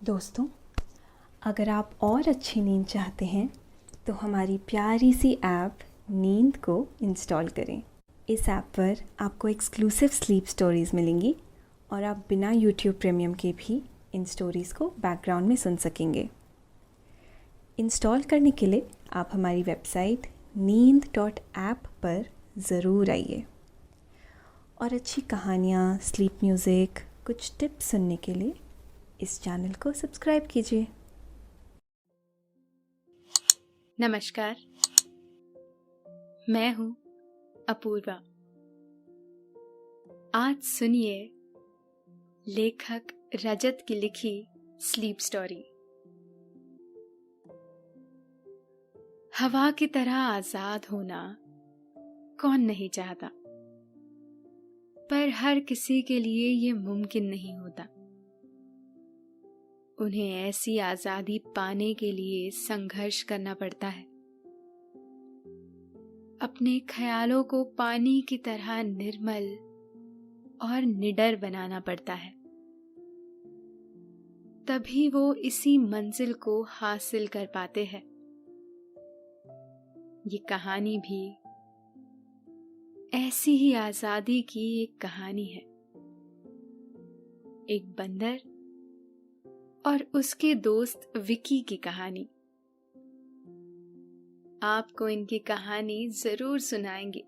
दोस्तों, अगर आप और अच्छी नींद चाहते हैं तो हमारी प्यारी सी ऐप नींद को इंस्टॉल करें। इस ऐप पर आपको एक्सक्लूसिव स्लीप स्टोरीज़ मिलेंगी और आप बिना यूट्यूब प्रीमियम के भी इन स्टोरीज़ को बैकग्राउंड में सुन सकेंगे। इंस्टॉल करने के लिए आप हमारी वेबसाइट neend.app पर ज़रूर आइए और अच्छी कहानियाँ, स्लीप म्यूज़िक, कुछ टिप्स सुनने के लिए इस चैनल को सब्सक्राइब कीजिए। नमस्कार, मैं हूं अपूर्वा। आज सुनिए लेखक रजत की लिखी स्लीप स्टोरी। हवा की तरह आजाद होना कौन नहीं चाहता, पर हर किसी के लिए ये मुमकिन नहीं होता। उन्हें ऐसी आजादी पाने के लिए संघर्ष करना पड़ता है। अपने ख्यालों को पानी की तरह निर्मल और निडर बनाना पड़ता है, तभी वो इसी मंजिल को हासिल कर पाते हैं। ये कहानी भी ऐसी ही आजादी की एक कहानी है। एक बंदर और उसके दोस्त विकी की कहानी। आपको इनकी कहानी जरूर सुनाएंगे,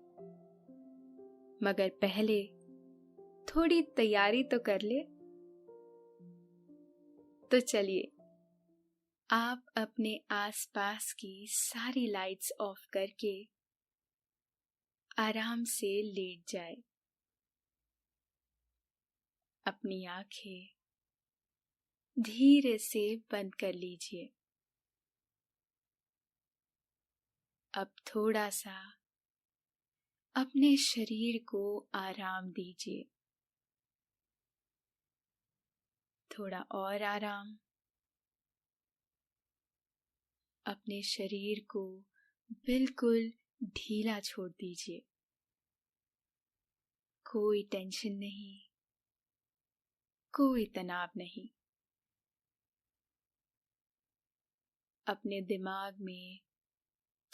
मगर पहले थोड़ी तैयारी तो कर ले। तो चलिए, आप अपने आसपास की सारी लाइट्स ऑफ करके आराम से लेट जाए। अपनी आंखें धीरे से बंद कर लीजिए। अब थोड़ा सा अपने शरीर को आराम दीजिए। थोड़ा और आराम। अपने शरीर को बिल्कुल ढीला छोड़ दीजिए। कोई टेंशन नहीं, कोई तनाव नहीं। अपने दिमाग में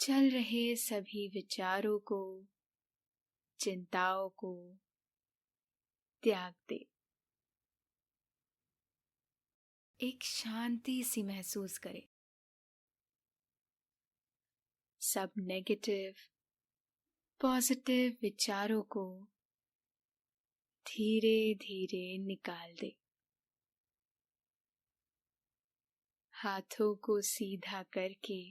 चल रहे सभी विचारों को, चिंताओं को त्याग दे। एक शांति सी महसूस करें। सब नेगेटिव, पॉजिटिव विचारों को धीरे धीरे निकाल दे। हाथों को सीधा करके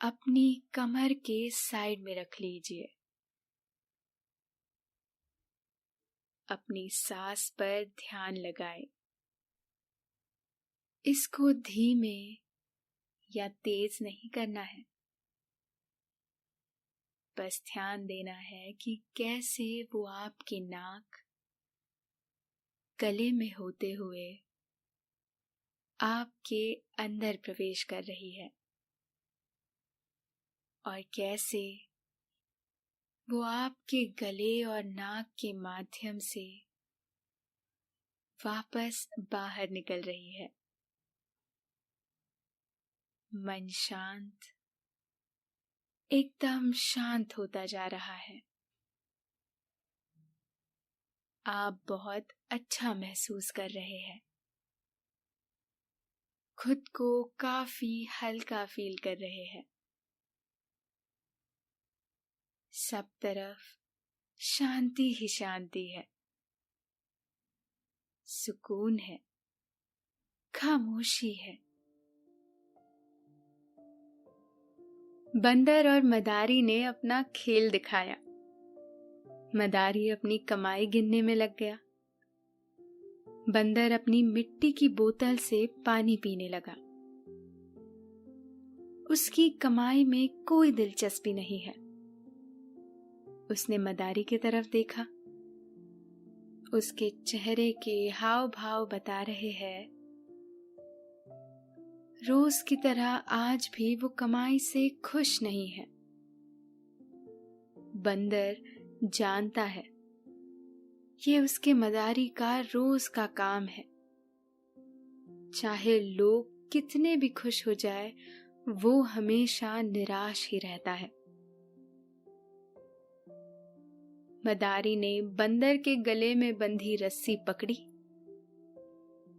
अपनी कमर के साइड में रख लीजिए। अपनी सांस पर ध्यान लगाएं। इसको धीमे या तेज नहीं करना है, बस ध्यान देना है कि कैसे वो आपकी नाक, गले में होते हुए आपके अंदर प्रवेश कर रही है और कैसे वो आपके गले और नाक के माध्यम से वापस बाहर निकल रही है। मन शांत, एकदम शांत होता जा रहा है। आप बहुत अच्छा महसूस कर रहे हैं। खुद को काफी हल्का फील कर रहे हैं। सब तरफ शांति ही शांति है, सुकून है, खामोशी है। बंदर और मदारी ने अपना खेल दिखाया। मदारी अपनी कमाई गिनने में लग गया। बंदर अपनी मिट्टी की बोतल से पानी पीने लगा। उसकी कमाई में कोई दिलचस्पी नहीं है। उसने मदारी की तरफ देखा। उसके चेहरे के हाव भाव बता रहे हैं रोज की तरह आज भी वो कमाई से खुश नहीं है। बंदर जानता है ये उसके मदारी का रोज का काम है। चाहे लोग कितने भी खुश हो जाए, वो हमेशा निराश ही रहता है। मदारी ने बंदर के गले में बंधी रस्सी पकड़ी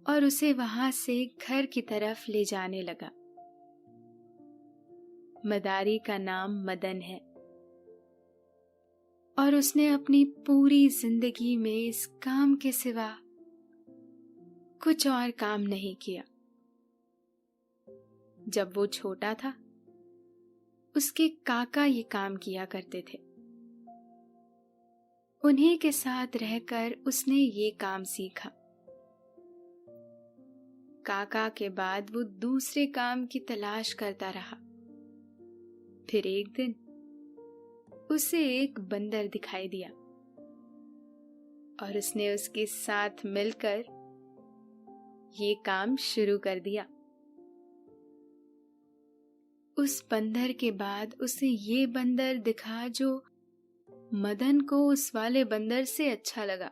और उसे वहां से घर की तरफ ले जाने लगा। मदारी का नाम मदन है और उसने अपनी पूरी जिंदगी में इस काम के सिवा कुछ और काम नहीं किया। जब वो छोटा था, उसके काका ये काम किया करते थे। उन्हीं के साथ रहकर उसने ये काम सीखा। काका के बाद वो दूसरे काम की तलाश करता रहा। फिर एक दिन उसे एक बंदर दिखाई दिया और उसने उसके साथ मिलकर ये काम शुरू कर दिया। उस बंदर के बाद उसे ये बंदर दिखा जो मदन को उस वाले बंदर से अच्छा लगा,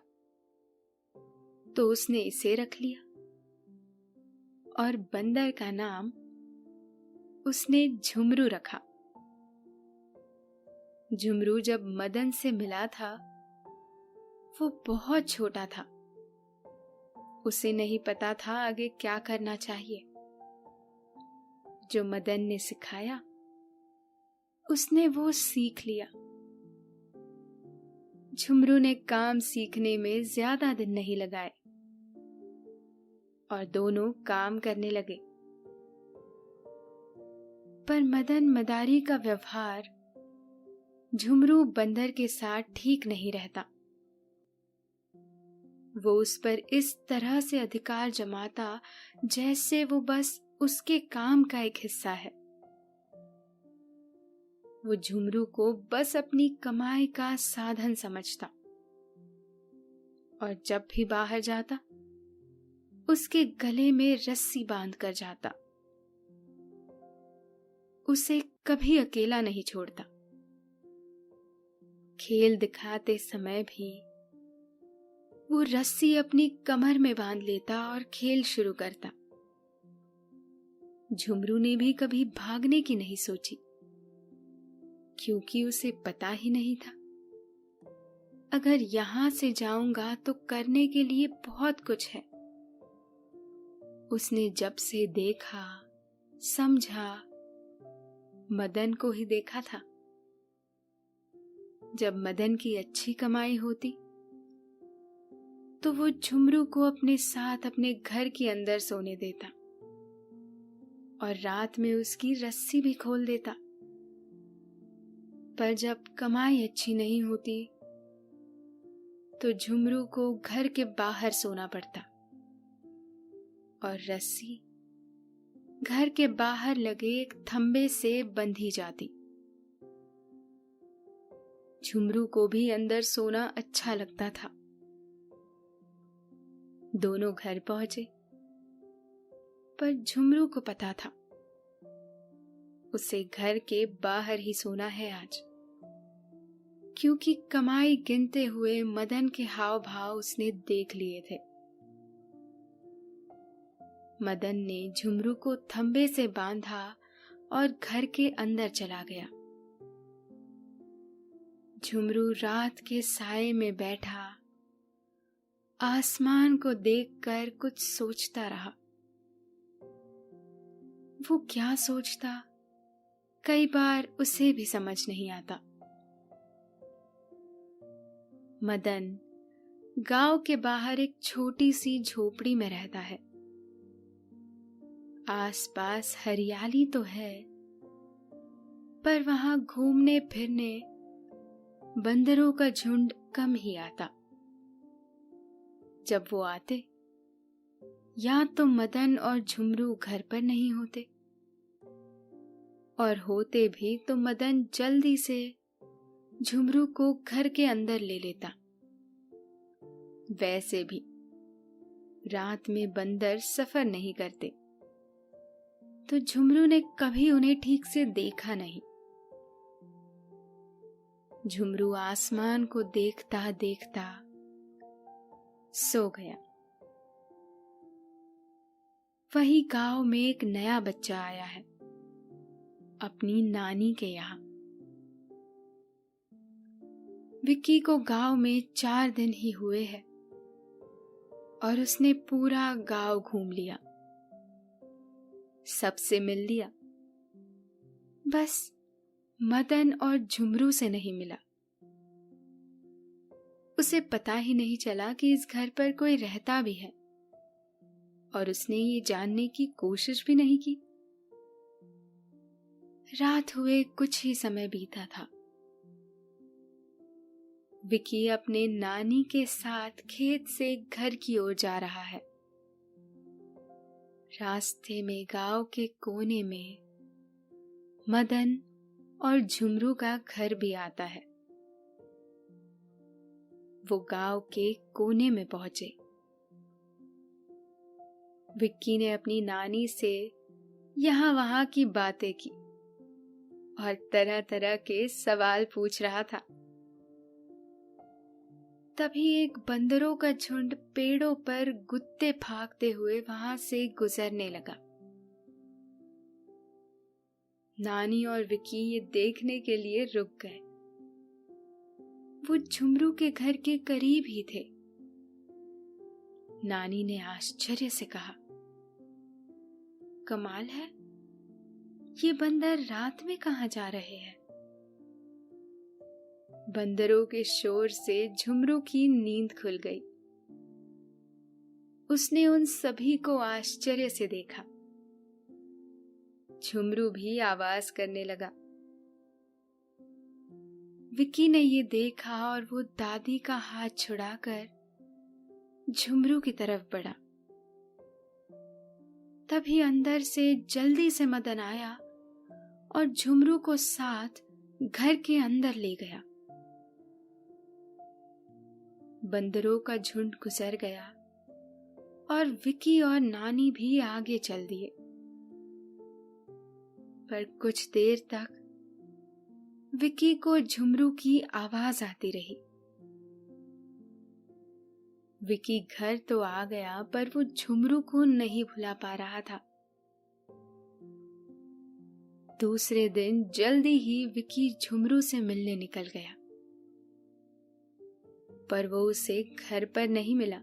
तो उसने इसे रख लिया और बंदर का नाम उसने झुमरू रखा। झुमरू जब मदन से मिला था, वो बहुत छोटा था। उसे नहीं पता था आगे क्या करना चाहिए। जो मदन ने सिखाया, उसने वो सीख लिया। झुमरू ने काम सीखने में ज्यादा दिन नहीं लगाए और दोनों काम करने लगे। पर मदन मदारी का व्यवहार झुमरू बंदर के साथ ठीक नहीं रहता। वो उस पर इस तरह से अधिकार जमाता जैसे वो बस उसके काम का एक हिस्सा है। वो झुमरू को बस अपनी कमाई का साधन समझता और जब भी बाहर जाता, उसके गले में रस्सी बांध कर जाता। उसे कभी अकेला नहीं छोड़ता। खेल दिखाते समय भी वो रस्सी अपनी कमर में बांध लेता और खेल शुरू करता। झुमरू ने भी कभी भागने की नहीं सोची, क्योंकि उसे पता ही नहीं था अगर यहां से जाऊंगा तो करने के लिए बहुत कुछ है। उसने जब से देखा, समझा, मदन को ही देखा था। जब मदन की अच्छी कमाई होती, तो वो झुमरू को अपने साथ अपने घर के अंदर सोने देता और रात में उसकी रस्सी भी खोल देता। पर जब कमाई अच्छी नहीं होती, तो झुमरू को घर के बाहर सोना पड़ता और रस्सी घर के बाहर लगे एक थंबे से बंधी जाती। झुमरू को भी अंदर सोना अच्छा लगता था। दोनों घर पहुंचे, पर झुमरू को पता था उसे घर के बाहर ही सोना है आज, क्योंकि कमाई गिनते हुए मदन के हाव भाव उसने देख लिए थे। मदन ने झुमरू को थंबे से बांधा और घर के अंदर चला गया। झुमरू रात के साये में बैठा आसमान को देखकर कुछ सोचता रहा। वो क्या सोचता, कई बार उसे भी समझ नहीं आता। मदन गांव के बाहर एक छोटी सी झोपड़ी में रहता है। आसपास हरियाली तो है, पर वहां घूमने फिरने बंदरों का झुंड कम ही आता। जब वो आते, या तो मदन और झुमरू घर पर नहीं होते, और होते भी तो मदन जल्दी से झुमरू को घर के अंदर ले लेता। वैसे भी रात में बंदर सफर नहीं करते, तो झुमरू ने कभी उन्हें ठीक से देखा नहीं। झुमरू आसमान को देखता देखता सो गया। वही गांव में एक नया बच्चा आया है, अपनी नानी के यहाँ। विक्की को गांव में 4 दिन ही हुए हैं और उसने पूरा गांव घूम लिया, सबसे मिल लिया, बस मदन और झुमरू से नहीं मिला। उसे पता ही नहीं चला कि इस घर पर कोई रहता भी है, और उसने ये जानने की कोशिश भी नहीं की। रात हुए कुछ ही समय बीता था। विक्की अपने नानी के साथ खेत से घर की ओर जा रहा है। रास्ते में गांव के कोने में मदन और झुमरू का घर भी आता है। वो गांव के कोने में पहुंचे। विक्की ने अपनी नानी से यहां वहां की बातें की और तरह तरह के सवाल पूछ रहा था। तभी एक बंदरों का झुंड पेड़ों पर गुत्ते फांकते हुए वहां से गुजरने लगा। नानी और विक्की ये देखने के लिए रुक गए। वो झुमरू के घर के करीब ही थे। नानी ने आश्चर्य से कहा, कमाल है, ये बंदर रात में कहां जा रहे हैं? बंदरों के शोर से झुमरू की नींद खुल गई। उसने उन सभी को आश्चर्य से देखा। झुमरू भी आवाज करने लगा। विक्की ने ये देखा और वो दादी का हाथ छुड़ाकर झुमरू की तरफ बढ़ा। तभी अंदर से जल्दी से मदन आया और झुमरू को साथ घर के अंदर ले गया। बंदरों का झुंड गुजर गया और विक्की और नानी भी आगे चल दिए। पर कुछ देर तक विक्की को झुमरू की आवाज आती रही। विक्की घर तो आ गया, पर वो झुमरू को नहीं भुला पा रहा था। दूसरे दिन जल्दी ही विक्की झुमरू से मिलने निकल गया, पर वो उसे घर पर नहीं मिला।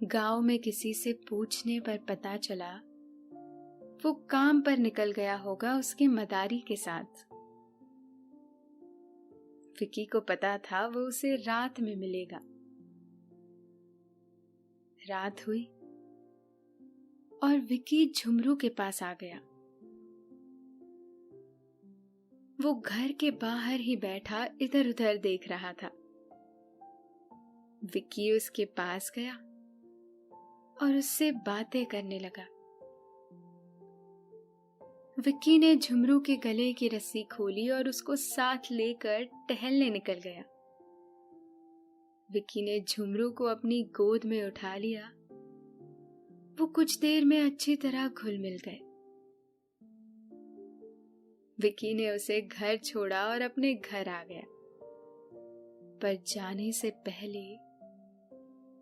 गांव में किसी से पूछने पर पता चला वो काम पर निकल गया होगा उसके मदारी के साथ। विक्की को पता था वो उसे रात में मिलेगा। रात हुई और विक्की झुमरू के पास आ गया। वो घर के बाहर ही बैठा इधर उधर देख रहा था। विक्की उसके पास गया और उससे बातें करने लगा। विक्की ने झुमरू के गले की रस्सी खोली और उसको साथ लेकर टहलने निकल गया। विक्की ने झुमरू को अपनी गोद में उठा लिया। वो कुछ देर में अच्छी तरह घुल मिल गए। विक्की ने उसे घर छोड़ा और अपने घर आ गया, पर जाने से पहले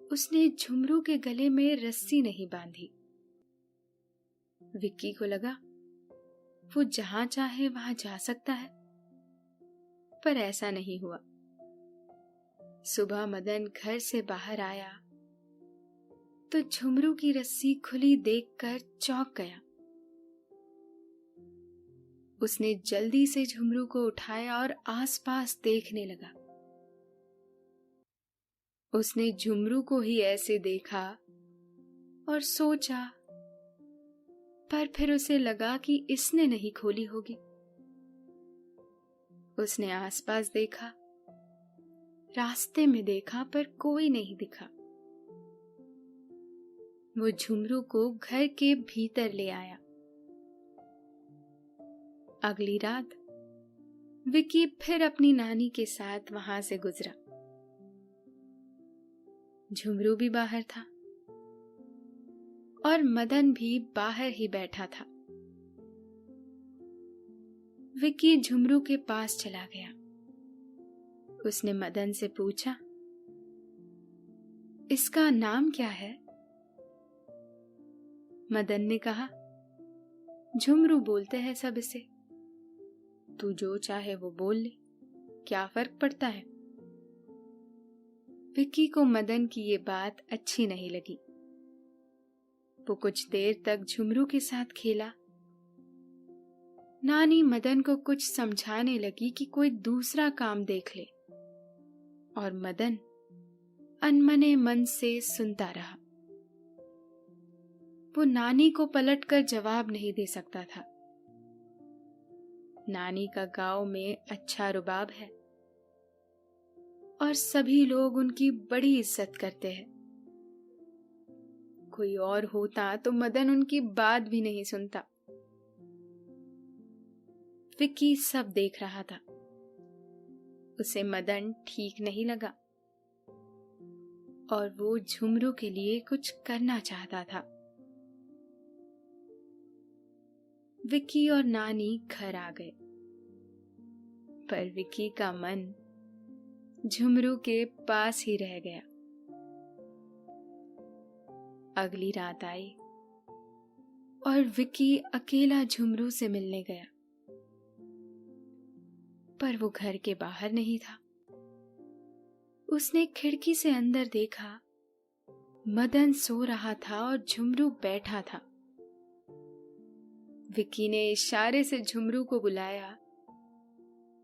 उसने झुमरू के गले में रस्सी नहीं बांधी। विक्की को लगा वो जहां चाहे वहां जा सकता है, पर ऐसा नहीं हुआ। सुबह मदन घर से बाहर आया तो झुमरू की रस्सी खुली देखकर चौंक गया। उसने जल्दी से झुमरू को उठाया और आसपास देखने लगा। उसने झुमरू को ही ऐसे देखा और सोचा, पर फिर उसे लगा कि इसने नहीं खोली होगी। उसने आसपास देखा, रास्ते में देखा, पर कोई नहीं दिखा। वो झुमरू को घर के भीतर ले आया। अगली रात विक्की फिर अपनी नानी के साथ वहां से गुजरा। झुमरू भी बाहर था और मदन भी बाहर ही बैठा था। विक्की झुमरू के पास चला गया। उसने मदन से पूछा, इसका नाम क्या है? मदन ने कहा, झुमरू बोलते हैं सब इसे, तू जो चाहे वो बोल ले, क्या फर्क पड़ता है। विक्की को मदन की ये बात अच्छी नहीं लगी। वो कुछ देर तक झुमरू के साथ खेला। नानी मदन को कुछ समझाने लगी कि कोई दूसरा काम देख ले, और मदन अनमने मन से सुनता रहा। वो नानी को पलटकर जवाब नहीं दे सकता था। नानी का गांव में अच्छा रुबाब है और सभी लोग उनकी बड़ी इज्जत करते हैं। कोई और होता तो मदन उनकी बात भी नहीं सुनता। विक्की सब देख रहा था। उसे मदन ठीक नहीं लगा और वो झुमरू के लिए कुछ करना चाहता था। विक्की और नानी घर आ गए, पर विक्की का मन झुमरू के पास ही रह गया। अगली रात आई और विक्की अकेला झुमरू से मिलने गया, पर वो घर के बाहर नहीं था। उसने खिड़की से अंदर देखा, मदन सो रहा था और झुमरू बैठा था। विक्की ने इशारे से झुमरू को बुलाया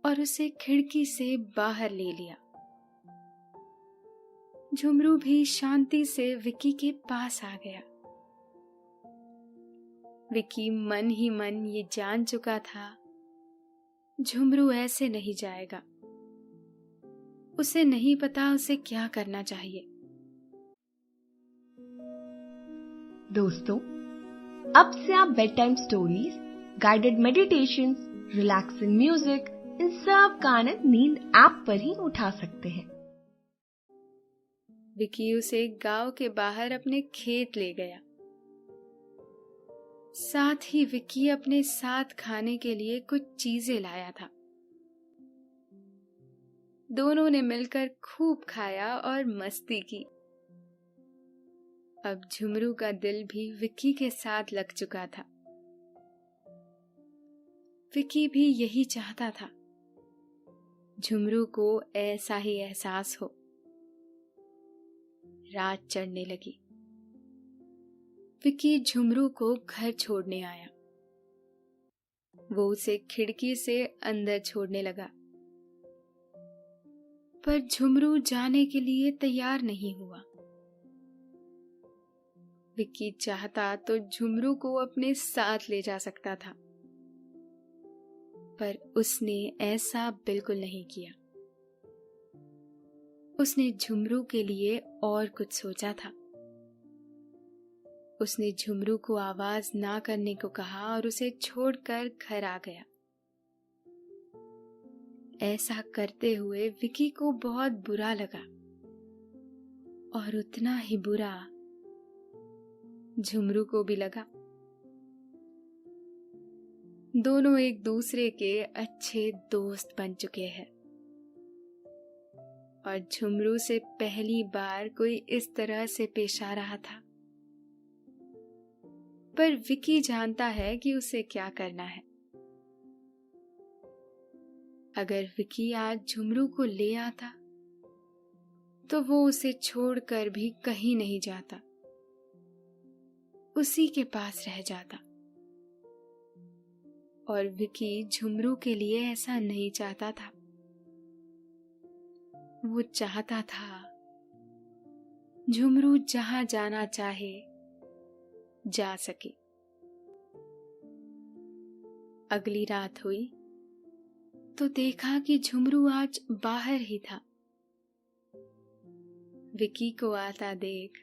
और उसे खिड़की से बाहर ले लिया। झुमरू भी शांति से विक्की के पास आ गया। विक्की मन ही मन ये जान चुका था, झुमरू ऐसे नहीं जाएगा। उसे नहीं पता उसे क्या करना चाहिए। दोस्तों, अब से आप bedtime stories, guided meditations, relaxing music, इन सब का आनंद नींद ऐप पर ही उठा सकते हैं। विक्की उसे गांव के बाहर अपने खेत ले गया। साथ ही विक्की अपने साथ खाने के लिए कुछ चीजें लाया था। दोनों ने मिलकर खूब खाया और मस्ती की। अब झुमरू का दिल भी विक्की के साथ लग चुका था। विक्की भी यही चाहता था, झुमरू को ऐसा ही एहसास हो। रात चढ़ने लगी। विक्की झुमरू को घर छोड़ने आया। वो उसे खिड़की से अंदर छोड़ने लगा, पर झुमरू जाने के लिए तैयार नहीं हुआ। विक्की चाहता तो झुमरू को अपने साथ ले जा सकता था, पर उसने ऐसा बिल्कुल नहीं किया। उसने झुमरू के लिए और कुछ सोचा था। उसने झुमरू को आवाज ना करने को कहा और उसे छोड़कर घर आ गया। ऐसा करते हुए विक्की को बहुत बुरा लगा, और उतना ही बुरा झुमरू को भी लगा। दोनों एक दूसरे के अच्छे दोस्त बन चुके हैं, और झुमरू से पहली बार कोई इस तरह से पेश आ रहा था। पर विक्की जानता है कि उसे क्या करना है। अगर विक्की आज झुमरू को ले आता तो वो उसे छोड़कर भी कहीं नहीं जाता, उसी के पास रह जाता। और विक्की झुमरू के लिए ऐसा नहीं चाहता था। वो चाहता था झुमरू जहां जाना चाहे जा सके। अगली रात हुई तो देखा कि झुमरू आज बाहर ही था। विक्की को आता देख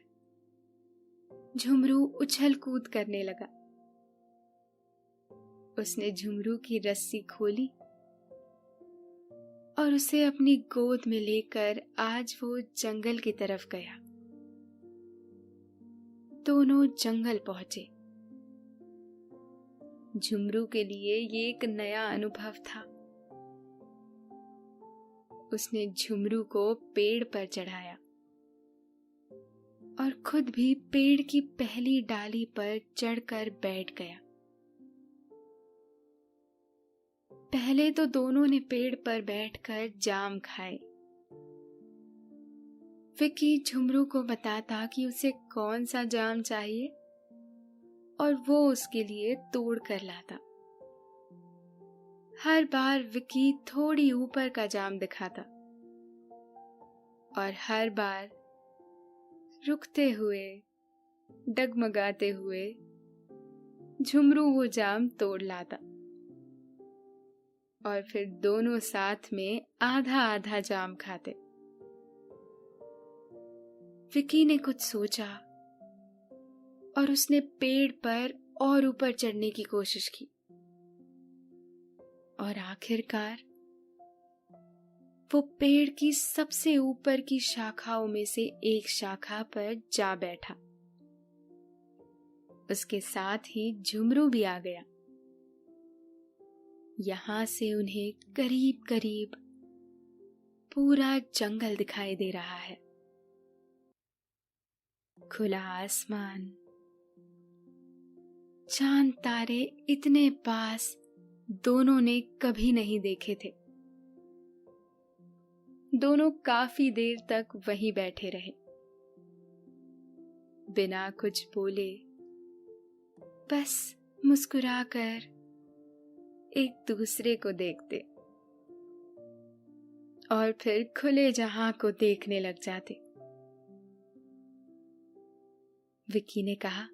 झुमरू उछल कूद करने लगा। उसने झुमरू की रस्सी खोली और उसे अपनी गोद में लेकर आज वो जंगल की तरफ गया। दोनों जंगल पहुंचे। झुमरू के लिए ये एक नया अनुभव था। उसने झुमरू को पेड़ पर चढ़ाया। और खुद भी पेड़ की पहली डाली पर चढ़कर बैठ गया। पहले तो दोनों ने पेड़ पर बैठकर जाम खाए। विकी झुमरू को बताता कि उसे कौन सा जाम चाहिए और वो उसके लिए तोड़ कर लाता। हर बार विकी थोड़ी ऊपर का जाम दिखाता और हर बार रुकते हुए, डगमगाते हुए झुमरू वो जाम तोड़ लाता और फिर दोनों साथ में आधा आधा जाम खाते। विकी ने कुछ सोचा और उसने पेड़ पर और ऊपर चढ़ने की कोशिश की और आखिरकार वो पेड़ की सबसे ऊपर की शाखाओं में से एक शाखा पर जा बैठा। उसके साथ ही झुमरू भी आ गया। यहां से उन्हें करीब करीब पूरा जंगल दिखाई दे रहा है। खुला आसमान, चांद तारे इतने पास दोनों ने कभी नहीं देखे थे। दोनों काफी देर तक वहीं बैठे रहे, बिना कुछ बोले, बस मुस्कुराकर एक दूसरे को देखते और फिर खुले जहां को देखने लग जाते। विकी ने कहा,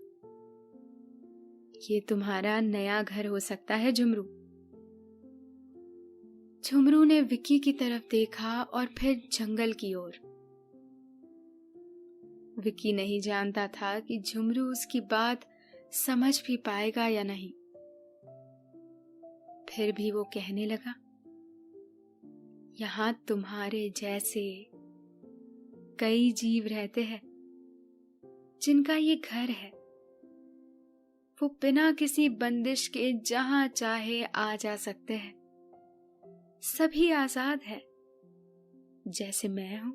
ये तुम्हारा नया घर हो सकता है झुमरू। झुमरू ने विकी की तरफ देखा और फिर जंगल की ओर। विकी नहीं जानता था कि झुमरू उसकी बात समझ भी पाएगा या नहीं। फिर भी वो कहने लगा, यहां तुम्हारे जैसे कई जीव रहते हैं जिनका ये घर है। वो बिना किसी बंदिश के जहां चाहे आ जा सकते हैं। सभी आजाद है, जैसे मैं हूं।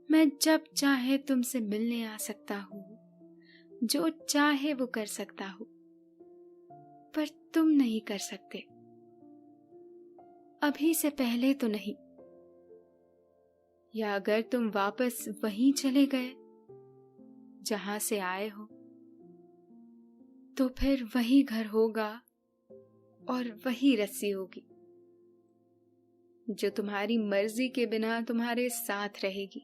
मैं जब चाहे तुमसे मिलने आ सकता हूं, जो चाहे वो कर सकता हूं, पर तुम नहीं कर सकते। अभी से पहले तो नहीं। या अगर तुम वापस वहीं चले गए जहां से आए हो, तो फिर वही घर होगा और वही रस्सी होगी जो तुम्हारी मर्जी के बिना तुम्हारे साथ रहेगी।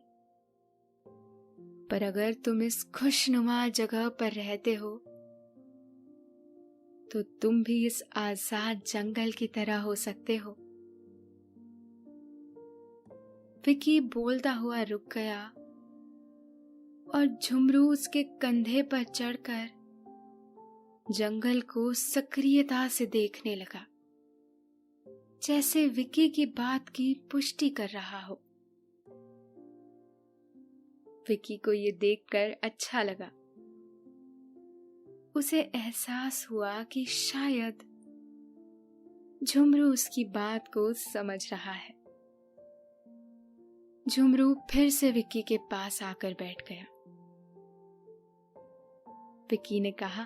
पर अगर तुम इस खुशनुमा जगह पर रहते हो, तो तुम भी इस आजाद जंगल की तरह हो सकते हो। विकी बोलता हुआ रुक गया और झुमरू उसके कंधे पर चढ़कर जंगल को सक्रियता से देखने लगा, जैसे विकी की बात की पुष्टि कर रहा हो। विकी को ये देखकर अच्छा लगा। उसे एहसास हुआ कि शायद झुमरू उसकी बात को समझ रहा है। झुमरू फिर से विक्की के पास आकर बैठ गया। विक्की ने कहा,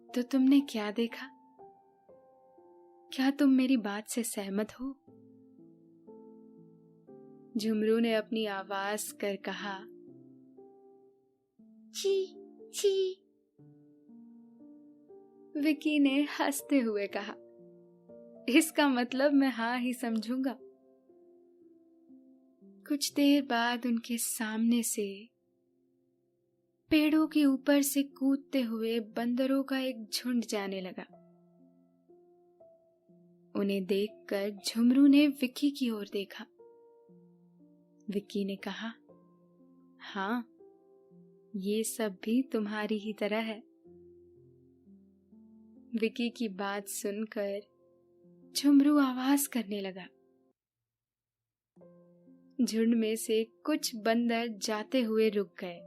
तो तुमने क्या देखा? क्या तुम मेरी बात से सहमत हो? झुमरू ने अपनी आवाज कर कहा, ची ची। विक्की ने हंसते हुए कहा, इसका मतलब मैं हाँ ही समझूंगा। कुछ देर बाद उनके सामने से पेड़ों के ऊपर से कूदते हुए बंदरों का एक झुंड जाने लगा। उन्हें देखकर झुमरू ने विक्की की ओर देखा। विक्की ने कहा, हाँ, ये सब भी तुम्हारी ही तरह है। विक्की की बात सुनकर झुमरू आवाज करने लगा। झुंड में से कुछ बंदर जाते हुए रुक गए।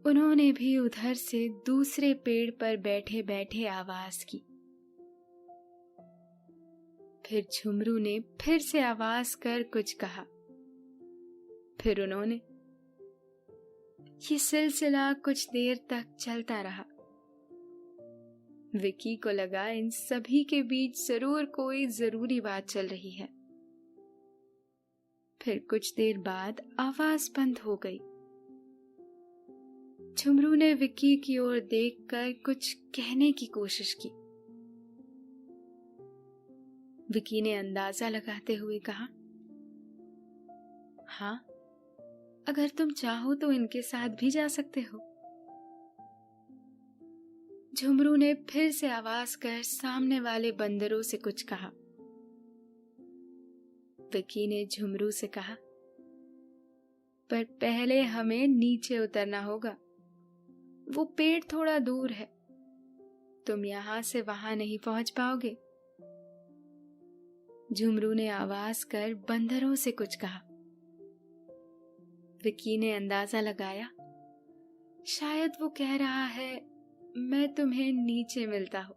उन्होंने भी उधर से दूसरे पेड़ पर बैठे बैठे आवाज की। फिर झुमरू ने फिर से आवाज कर कुछ कहा, फिर उन्होंने। ये सिलसिला कुछ देर तक चलता रहा। विकी को लगा इन सभी के बीच जरूर कोई जरूरी बात चल रही है। फिर कुछ देर बाद आवाज बंद हो गई। झुमरू ने विकी की ओर देखकर कुछ कहने की कोशिश की। विकी ने अंदाजा लगाते हुए कहा, हाँ, अगर तुम चाहो तो इनके साथ भी जा सकते हो। झुमरू ने फिर से आवाज कर सामने वाले बंदरों से कुछ कहा। विकी ने झुमरू से कहा, पर पहले हमें नीचे उतरना होगा। वो पेड़ थोड़ा दूर है, तुम यहां से वहां नहीं पहुंच पाओगे। झुमरू ने आवाज कर बंदरों से कुछ कहा। विकी ने अंदाजा लगाया, शायद वो कह रहा है मैं तुम्हें नीचे मिलता हूं।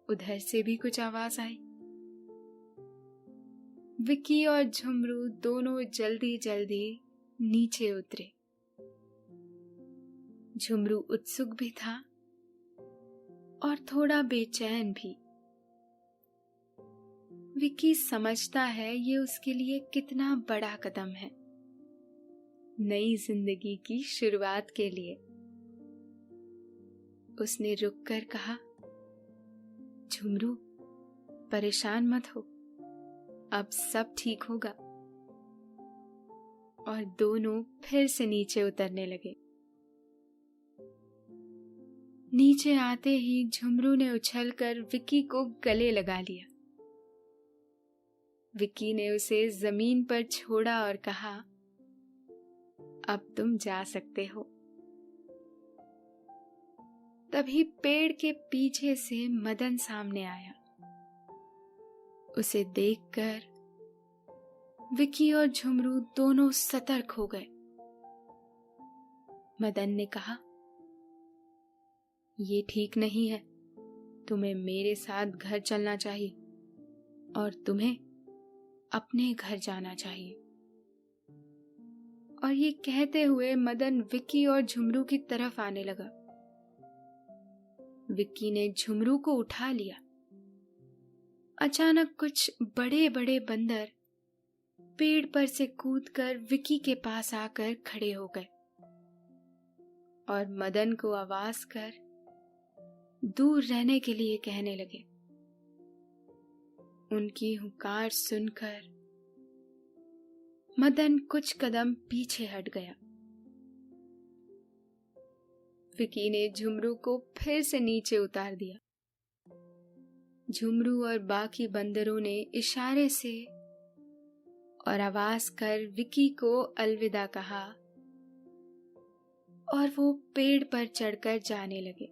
उधर से भी कुछ आवाज आई। विकी और झुमरू दोनों जल्दी जल्दी नीचे उतरे। झुमरू उत्सुक भी था और थोड़ा बेचैन भी। विकी समझता है ये उसके लिए कितना बड़ा कदम है, नई जिंदगी की शुरुआत के लिए। उसने रुककर कहा, झुमरू, परेशान मत हो, अब सब ठीक होगा। और दोनों फिर से नीचे उतरने लगे। नीचे आते ही झुमरू ने उछलकर विकी को गले लगा लिया। विकी ने उसे जमीन पर छोड़ा और कहा, अब तुम जा सकते हो। तभी पेड़ के पीछे से मदन सामने आया। उसे देखकर विकी और झुमरू दोनों सतर्क हो गए। मदन ने कहा, ये ठीक नहीं है, तुम्हें मेरे साथ घर चलना चाहिए और तुम्हें अपने घर जाना चाहिए। और ये कहते हुए मदन विकी और झुमरू की तरफ आने लगा। विकी ने झुमरू को उठा लिया। अचानक कुछ बड़े बड़े बंदर पेड़ पर से कूदकर विकी के पास आकर खड़े हो गए और मदन को आवाज कर दूर रहने के लिए कहने लगे। उनकी हुंकार सुनकर मदन कुछ कदम पीछे हट गया। विकी ने झुमरू को फिर से नीचे उतार दिया। झुमरू और बाकी बंदरों ने इशारे से और आवाज कर विकी को अलविदा कहा और वो पेड़ पर चढ़कर जाने लगे।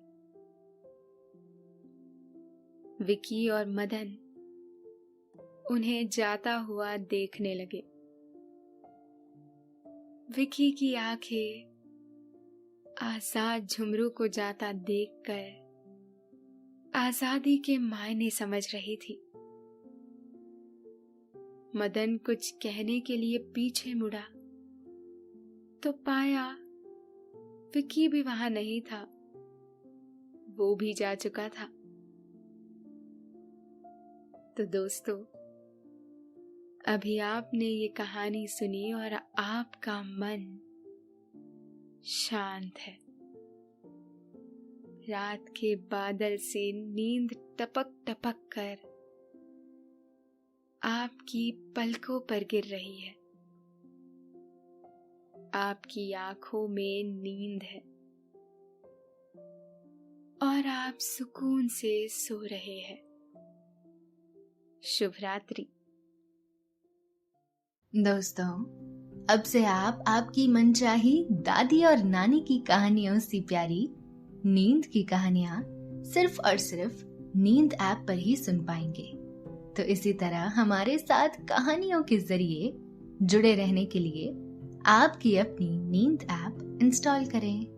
विकी और मदन उन्हें जाता हुआ देखने लगे। विकी की आंखें आजाद झुमरू को जाता देखकर आजादी के मायने समझ रही थी। मदन कुछ कहने के लिए पीछे मुड़ा तो पाया विकी भी वहां नहीं था, वो भी जा चुका था। तो दोस्तों, अभी आपने ये कहानी सुनी और आपका मन शांत है। रात के बादल से नींद टपक टपक कर आपकी पलकों पर गिर रही है। आपकी आंखों में नींद है और आप सुकून से सो रहे हैं। शुभ रात्रि। दोस्तों, अब से आप आपकी मनचाही दादी और नानी की कहानियों से प्यारी नींद की कहानियां सिर्फ और सिर्फ नींद ऐप पर ही सुन पाएंगे। तो इसी तरह हमारे साथ कहानियों के जरिए जुड़े रहने के लिए आपकी अपनी नींद ऐप इंस्टॉल करें।